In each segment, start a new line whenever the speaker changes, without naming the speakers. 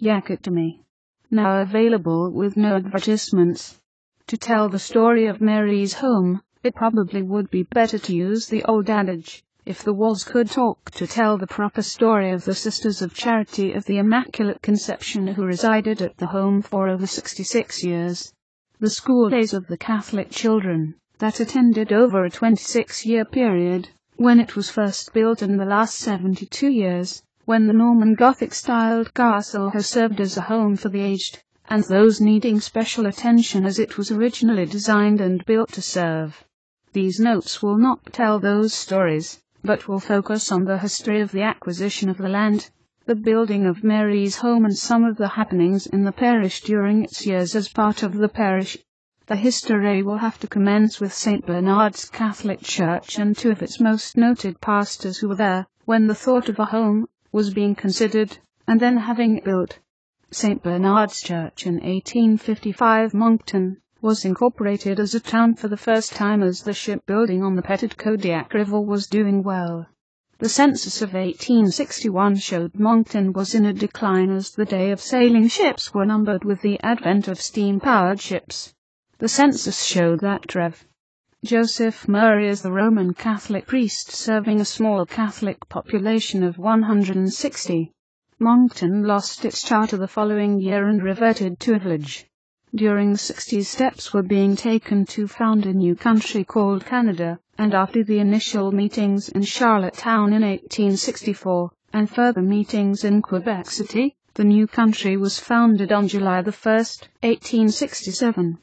Yakotomi. Now available with no advertisements. To tell the story of Mary's home, it probably would be better to use the old adage, if the walls could talk, to tell the proper story of the Sisters of Charity of the Immaculate Conception who resided at the home for over 66 years. The school days of the Catholic children, that attended over a 26-year period, when it was first built in the last 72 years, when the Norman Gothic-styled castle has served as a home for the aged, and those needing special attention as it was originally designed and built to serve. These notes will not tell those stories, but will focus on the history of the acquisition of the land, the building of Mary's home, and some of the happenings in the parish during its years as part of the parish. The history will have to commence with St. Bernard's Catholic Church and two of its most noted pastors who were there when the thought of a home was being considered, and then having it built. St. Bernard's Church in 1855 Moncton was incorporated as a town for the first time as the shipbuilding on the Pettit Kodiak River was doing well. The census of 1861 showed Moncton was in a decline as the day of sailing ships were numbered with the advent of steam-powered ships. The census showed that Rev. Joseph Murray is the Roman Catholic priest serving a small Catholic population of 160. Moncton lost its charter the following year and reverted to a village. During the 60s steps were being taken to found a new country called Canada, and after the initial meetings in Charlottetown in 1864, and further meetings in Quebec City, the new country was founded on July 1, 1867.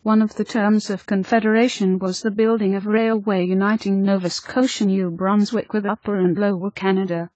One of the terms of Confederation was the building of railway uniting Nova Scotia and New Brunswick with Upper and Lower Canada.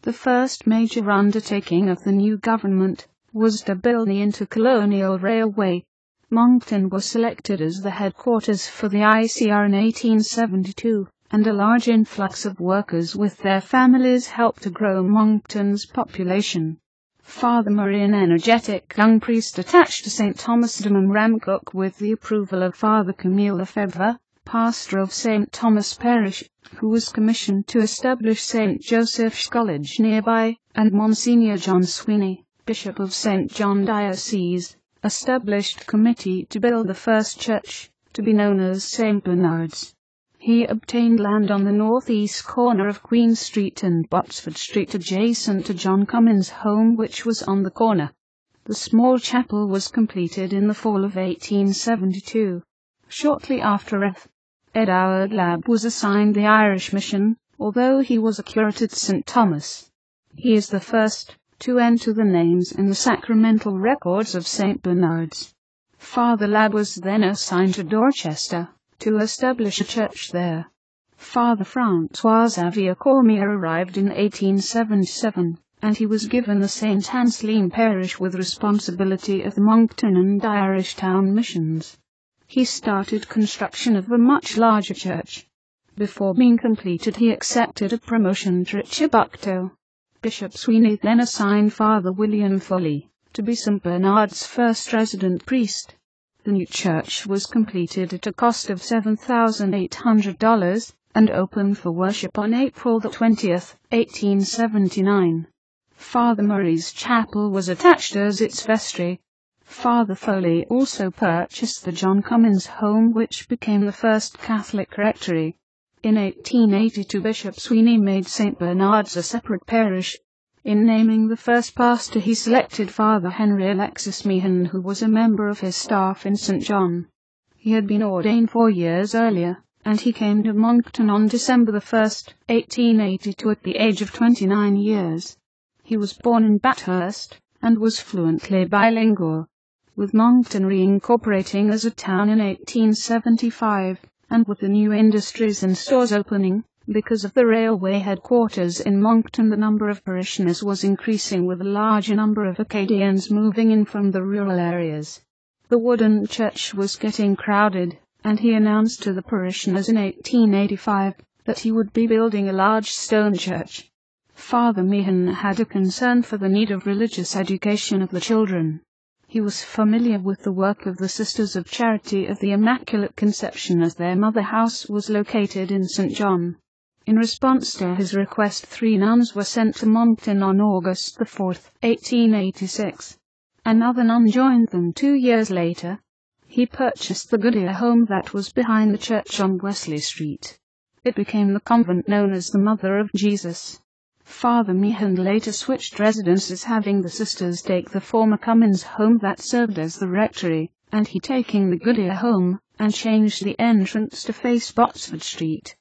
The first major undertaking of the new government was to build the intercolonial railway. Moncton was selected as the headquarters for the ICR in 1872, and a large influx of workers with their families helped to grow Moncton's population. Father Murray, an energetic young priest attached to St. Thomas de Ramcook with the approval of Father Camille Lefebvre, pastor of St. Thomas Parish, who was commissioned to establish St. Joseph's College nearby, and Monsignor John Sweeney, Bishop of St. John Diocese, established committee to build the first church, to be known as St. Bernard's. He obtained land on the northeast corner of Queen Street and Botsford Street adjacent to John Cummins' home, which was on the corner. The small chapel was completed in the fall of 1872. Shortly after Rev. Ed Howard Labb was assigned the Irish mission, although he was a curate at St. Thomas. He is the first to enter the names in the sacramental records of St. Bernard's. Father Labb was then assigned to Dorchester, to establish a church there. Father Francois Xavier Cormier arrived in 1877, and he was given the St. Anselm parish with responsibility of the Moncton and Irish town missions. He started construction of a much larger church. Before being completed, he accepted a promotion to Richibucto. Bishop Sweeney then assigned Father William Foley to be St. Bernard's first resident priest. The new church was completed at a cost of $7,800 and opened for worship on April 20, 1879. Father Murray's chapel was attached as its vestry. Father Foley also purchased the John Cummins home, which became the first Catholic rectory. In 1882 Bishop Sweeney made St. Bernard's a separate parish. In naming the first pastor he selected Father Henry Alexis Meehan, who was a member of his staff in St. John. He had been ordained 4 years earlier, and he came to Moncton on December 1, 1882 at the age of 29 years. He was born in Bathurst, and was fluently bilingual, with Moncton reincorporating as a town in 1875. And with the new industries and stores opening, because of the railway headquarters in Moncton, the number of parishioners was increasing, with a larger number of Acadians moving in from the rural areas. The wooden church was getting crowded, and he announced to the parishioners in 1885 that he would be building a large stone church. Father Meehan had a concern for the need of religious education of the children. He was familiar with the work of the Sisters of Charity of the Immaculate Conception, as their mother house was located in St. John. In response to his request, 3 nuns were sent to Moncton on August 4, 1886. Another nun joined them 2 years later. He purchased the Goodyear home that was behind the church on Wesley Street. It became the convent known as the Mother of Jesus. Father Meehan later switched residences, having the sisters take the former Cummins home that served as the rectory, and he taking the Goodyear home, and changed the entrance to face Botsford Street.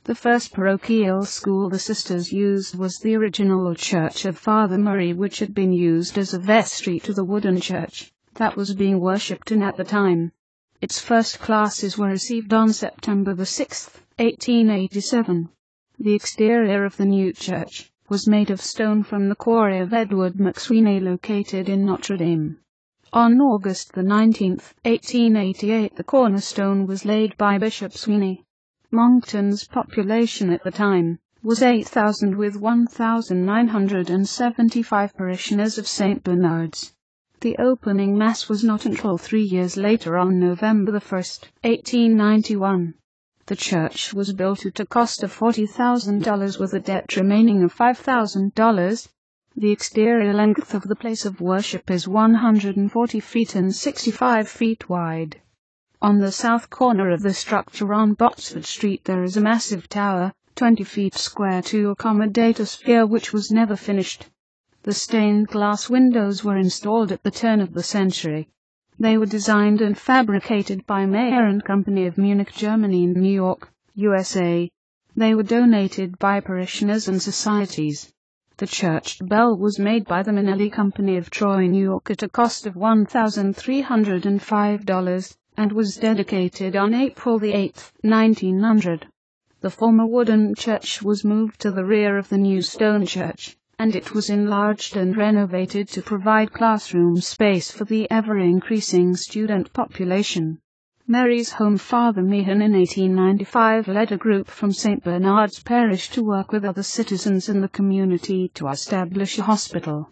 The first parochial school the sisters used was the original church of Father Murray, which had been used as a vestry to the wooden church that was being worshipped in at the time. Its first classes were received on September 6, 1887. The exterior of the new church was made of stone from the quarry of Edward McSweeney, located in Notre Dame. On August 19, 1888, the cornerstone was laid by Bishop Sweeney. Moncton's population at the time was 8,000, with 1,975 parishioners of St. Bernard's. The opening mass was not until 3 years later, on November 1, 1891. The church was built at a cost of $40,000, with a debt remaining of $5,000. The exterior length of the place of worship is 140 feet and 65 feet wide. On the south corner of the structure on Botsford Street there is a massive tower, 20 feet square, to accommodate a sphere, which was never finished. The stained glass windows were installed at the turn of the century. They were designed and fabricated by Manor and Company of Munich, Germany and New York, USA. They were donated by parishioners and societies. The church bell was made by the Manelli Company of Troy, New York, at a cost of $1,305, and was dedicated on April 8, 1900. The former wooden church was moved to the rear of the new stone church, and it was enlarged and renovated to provide classroom space for the ever-increasing student population. Mary's home. Father Meehan in 1895 led a group from St. Bernard's Parish to work with other citizens in the community to establish a hospital.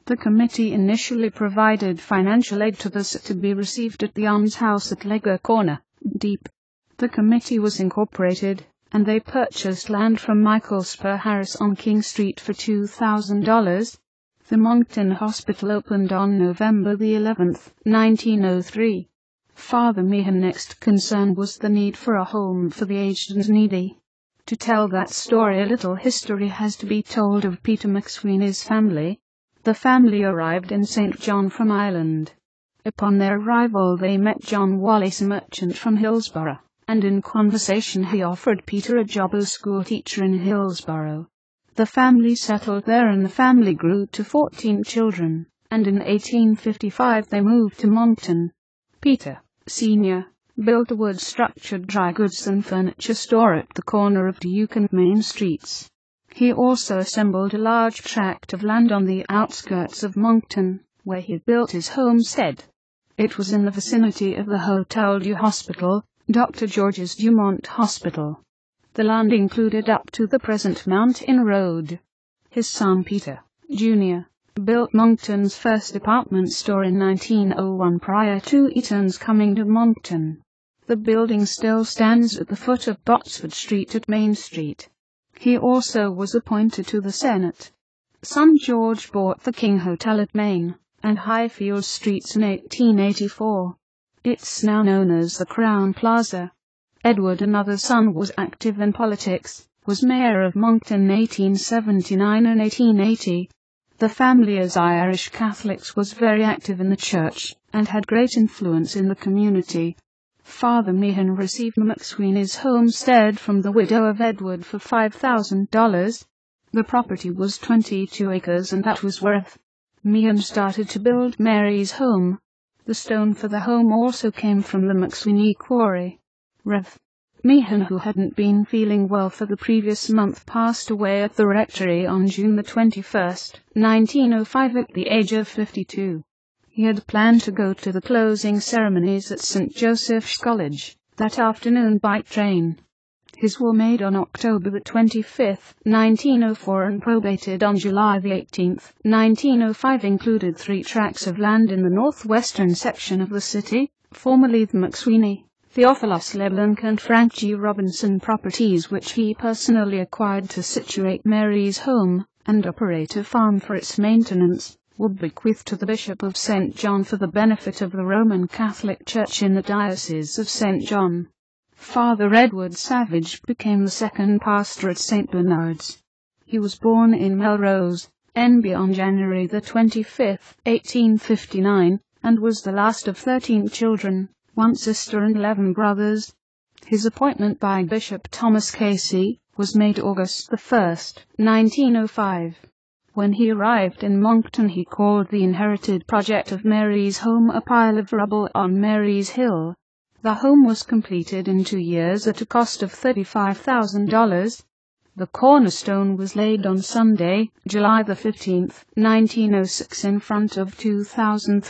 The committee initially provided financial aid to the to be received at the almshouse at Legger Corner, Deep. The committee was incorporated, and they purchased land from Michael Spur Harris on King Street for $2,000. The Moncton Hospital opened on November 11, 1903. Father Meehan's next concern was the need for a home for the aged and needy. To tell that story, a little history has to be told of Peter McSweeney's family. The family arrived in St. John from Ireland. Upon their arrival they met John Wallace, a merchant from Hillsborough, and in conversation he offered Peter a job as schoolteacher in Hillsborough. The family settled there and the family grew to 14 children, and in 1855 they moved to Moncton. Peter, Sr., built a wood-structured dry goods and furniture store at the corner of Duke and Main Streets. He also assembled a large tract of land on the outskirts of Moncton, where he built his homestead. It was in the vicinity of the Hotel du Hospital, Dr. George's Dumont Hospital. The land included up to the present Mountain Road. His son Peter, Jr., built Moncton's first department store in 1901 prior to Eaton's coming to Moncton. The building still stands at the foot of Botsford Street at Main Street. He also was appointed to the Senate. Son George bought the King Hotel at Main and Highfield Streets in 1884. It's now known as the Crown Plaza. Edward, another son, was active in politics, was mayor of Moncton in 1879 and 1880. The family, as Irish Catholics, was very active in the church and had great influence in the community. Father Meehan received McSweeney's homestead from the widow of Edward for $5,000. The property was 22 acres and that was worth. Meehan started to build Mary's home. The stone for the home also came from the McSweeney quarry. Rev. Meehan, who hadn't been feeling well for the previous month, passed away at the rectory on June 21, 1905 at the age of 52. He had planned to go to the closing ceremonies at St. Joseph's College that afternoon by train. His will made on October 25, 1904 and probated on July 18, 1905 included 3 tracts of land in the northwestern section of the city, formerly the McSweeney, Theophilus LeBlanc and Frank G. Robinson properties which he personally acquired to situate Mary's home, and operate a farm for its maintenance, were bequeathed to the Bishop of St. John for the benefit of the Roman Catholic Church in the Diocese of St. John. Father Edward Savage became the second pastor at St. Bernard's. He was born in Melrose, NB on January 25, 1859, and was the last of 13 children, 1 sister and 11 brothers. His appointment by Bishop Thomas Casey was made August 1, 1905. When he arrived in Moncton he called the inherited project of Mary's home a pile of rubble on Mary's Hill. The home was completed in 2 years at a cost of $35,000. The cornerstone was laid on Sunday, July 15, 1906 in front of 3,000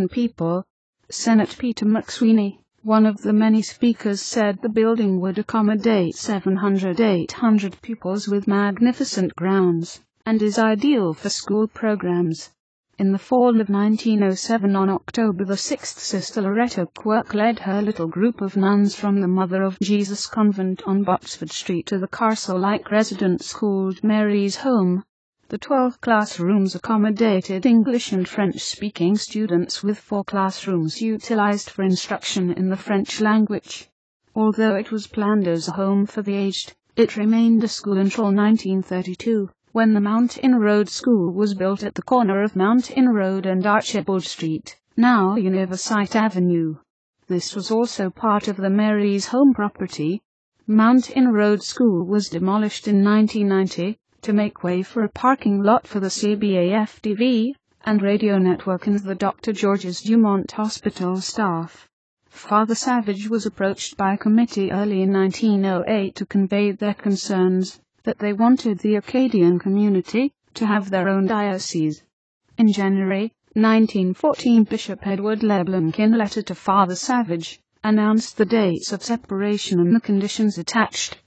people. Senator Peter McSweeney, one of the many speakers, said the building would accommodate 800 pupils with magnificent grounds, and is ideal for school programs. In the fall of 1907, on October 6, Sister Loretta Quirk led her little group of nuns from the Mother of Jesus Convent on Boxford Street to the castle-like residence called Mary's Home. The 12 classrooms accommodated English and French-speaking students, with 4 classrooms utilized for instruction in the French language. Although it was planned as a home for the aged, it remained a school until 1932, when the Mountain Road School was built at the corner of Mountain Road and Archibald Street, now Universite Avenue. This was also part of the Mary's home property. Mountain Road School was demolished in 1990, to make way for a parking lot for the CBAF TV and radio network and the Dr. George's Dumont Hospital staff. Father Savage was approached by a committee early in 1908 to convey their concerns that they wanted the Acadian community to have their own diocese. In January 1914, Bishop Edward LeBlanc, in a letter to Father Savage, announced the dates of separation and the conditions attached.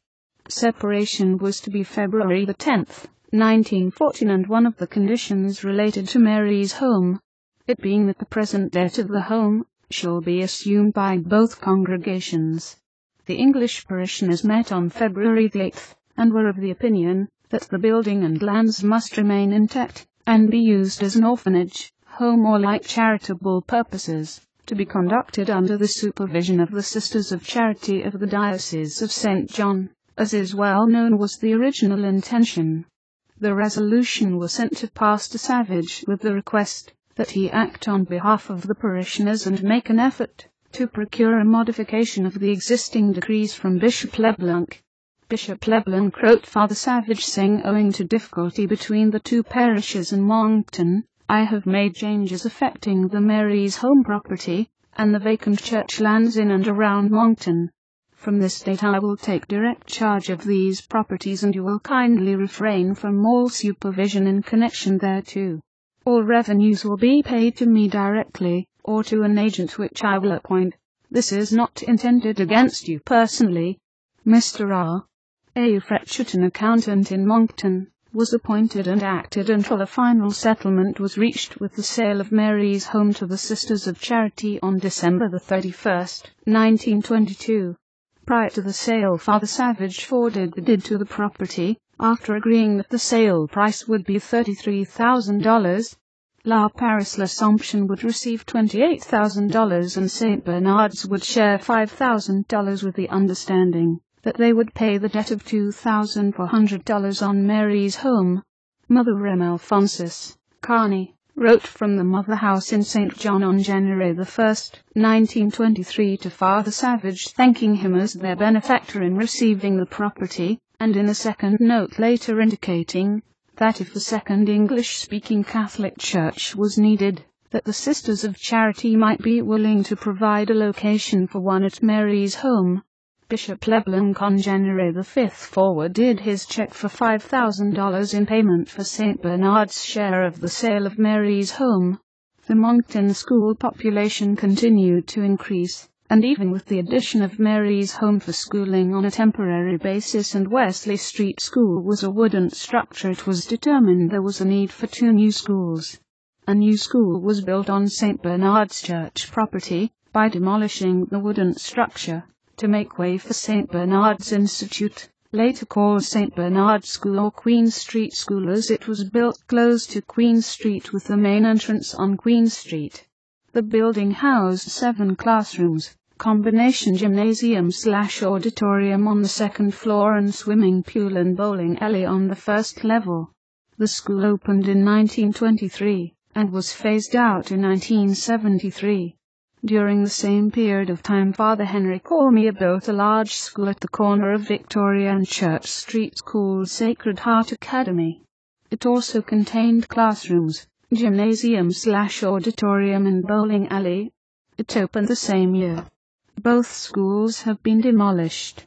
Separation was to be February 10, 1914, and one of the conditions related to Mary's home, it being that the present debt of the home shall be assumed by both congregations. The English parishioners met on February 8, and were of the opinion that the building and lands must remain intact, and be used as an orphanage, home, or like charitable purposes, to be conducted under the supervision of the Sisters of Charity of the Diocese of St. John, as is well known was the original intention. The resolution was sent to Pastor Savage with the request that he act on behalf of the parishioners and make an effort to procure a modification of the existing decrees from Bishop LeBlanc. Bishop LeBlanc wrote Father Savage, saying, owing to difficulty between the 2 parishes in Moncton, I have made changes affecting the Mary's home property, and the vacant church lands in and around Moncton. From this date I will take direct charge of these properties, and you will kindly refrain from all supervision in connection thereto. All revenues will be paid to me directly, or to an agent which I will appoint. This is not intended against you personally. Mr. R. A. Fretchett, an accountant in Moncton, was appointed and acted until a final settlement was reached with the sale of Mary's home to the Sisters of Charity on December 31, 1922. Prior to the sale, Father Savage forwarded the deed to the property, after agreeing that the sale price would be $33,000. La Paris L'Assomption would receive $28,000 and St. Bernard's would share $5,000, with the understanding that they would pay the debt of $2,400 on Mary's home. Mother M. Alphonsus Carney wrote from the Mother House in St. John on January 1, 1923 to Father Savage, thanking him as their benefactor in receiving the property, and in a second note later indicating that if a second English-speaking Catholic church was needed, that the Sisters of Charity might be willing to provide a location for one at Mary's home. Bishop LeBlanc on January 5 forwarded his check for $5,000 in payment for St. Bernard's share of the sale of Mary's home. The Moncton school population continued to increase, and even with the addition of Mary's home for schooling on a temporary basis and Wesley Street School was a wooden structure, it was determined there was a need for 2 new schools. A new school was built on St. Bernard's Church property, by demolishing the wooden structure to make way for St. Bernard's Institute, later called St. Bernard's School or Queen Street School, as it was built close to Queen Street with the main entrance on Queen Street. The building housed 7 classrooms, combination gymnasium/auditorium on the second floor and swimming pool and bowling alley on the first level. The school opened in 1923 and was phased out in 1973. During the same period of time, Father Henry Cormier built a large school at the corner of Victoria and Church Street called Sacred Heart Academy. It also contained classrooms, gymnasium/auditorium and bowling alley. It opened the same year. Both schools have been demolished.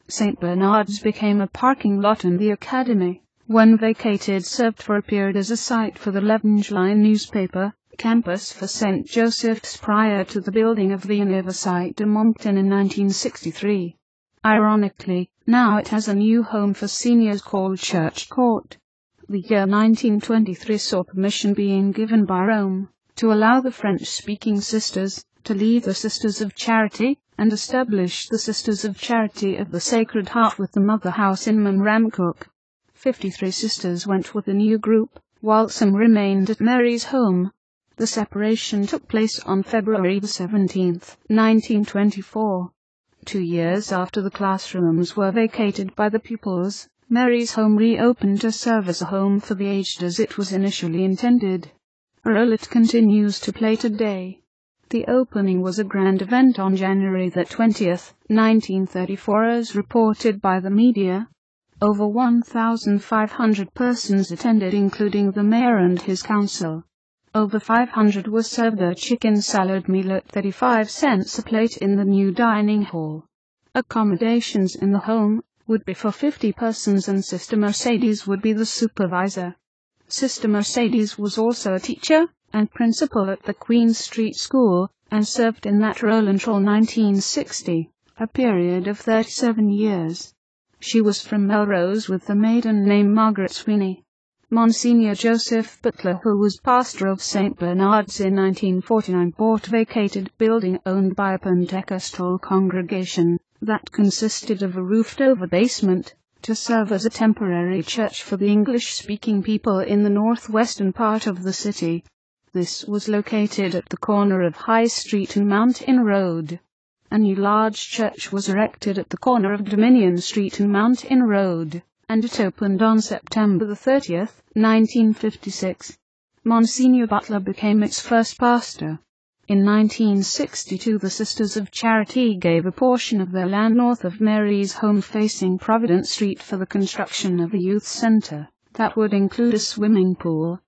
St. Bernard's became a parking lot and the academy, when vacated, served for a period as a site for the Levenage Line newspaper campus for St. Joseph's prior to the building of the Université de Moncton in 1963. Ironically, now it has a new home for seniors called Church Court. The year 1923 saw permission being given by Rome to allow the French-speaking sisters to leave the Sisters of Charity and establish the Sisters of Charity of the Sacred Heart with the Mother House in Manramcook. 53 sisters went with the new group, while some remained at Mary's home. The separation took place on February 17, 1924. 2 years after the classrooms were vacated by the pupils, Mary's home reopened to serve as a home for the aged as it was initially intended. A role it continues to play today. The opening was a grand event on January 20, 1934, as reported by the media. Over 1,500 persons attended, including the mayor and his council. Over 500 were served a chicken salad meal at 35 cents a plate in the new dining hall. Accommodations in the home would be for 50 persons and Sister Mercedes would be the supervisor. Sister Mercedes was also a teacher and principal at the Queen Street School and served in that role until 1960, a period of 37 years. She was from Melrose with the maiden name Margaret Sweeney. Monsignor Joseph Butler, who was pastor of St. Bernard's in 1949, bought a vacated building owned by a Pentecostal congregation that consisted of a roofed-over basement to serve as a temporary church for the English-speaking people in the northwestern part of the city. This was located at the corner of High Street and Mountain Road. A new large church was erected at the corner of Dominion Street and Mountain Road, and it opened on September 30, 1956. Monsignor Butler became its first pastor. In 1962, the Sisters of Charity gave a portion of their land north of Mary's home facing Providence Street for the construction of a youth center that would include a swimming pool,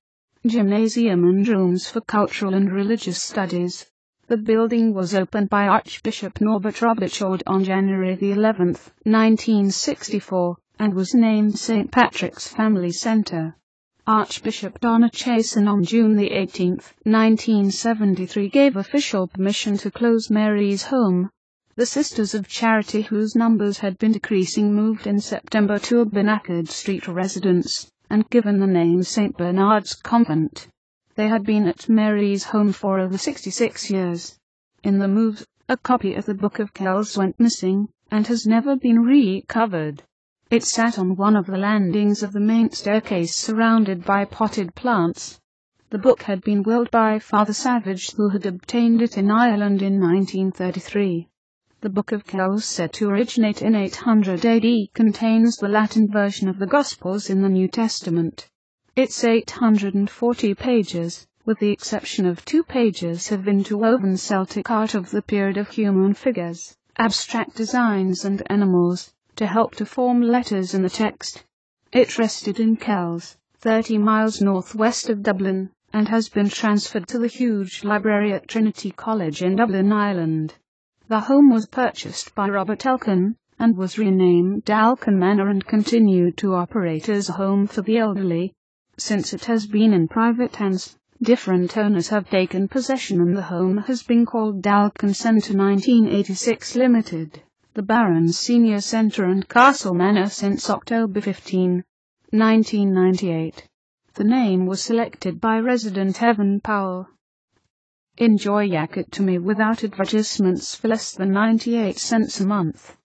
gymnasium and rooms for cultural and religious studies. The building was opened by Archbishop Norbert Robertshaw on January 11, 1964, and was named St. Patrick's Family Center. Archbishop Donna Chason on June 18, 1973 gave official permission to close Mary's home. The Sisters of Charity, whose numbers had been decreasing, moved in September to a Benacard Street residence and given the name St. Bernard's Convent. They had been at Mary's home for over 66 years. In the move, a copy of the Book of Kells went missing and has never been recovered. It sat on one of the landings of the main staircase surrounded by potted plants. The book had been willed by Father Savage, who had obtained it in Ireland in 1933. The Book of Kells, said to originate in 800 AD, contains the Latin version of the Gospels in the New Testament. Its 840 pages, with the exception of 2 pages, have interwoven Celtic art of the period of human figures, abstract designs and animals, to help to form letters in the text. It rested in Kells, 30 miles northwest of Dublin, and has been transferred to the huge library at Trinity College in Dublin, Ireland. The home was purchased by Robert Elkin, and was renamed Elkin Manor and continued to operate as a home for the elderly. Since it has been in private hands, different owners have taken possession and the home has been called Dalkin Centre 1986 Limited, the Barons Senior Centre and Castle Manor since October 15, 1998. The name was selected by resident Evan Powell. Enjoy Yak It To Me without advertisements for less than 98 cents a month.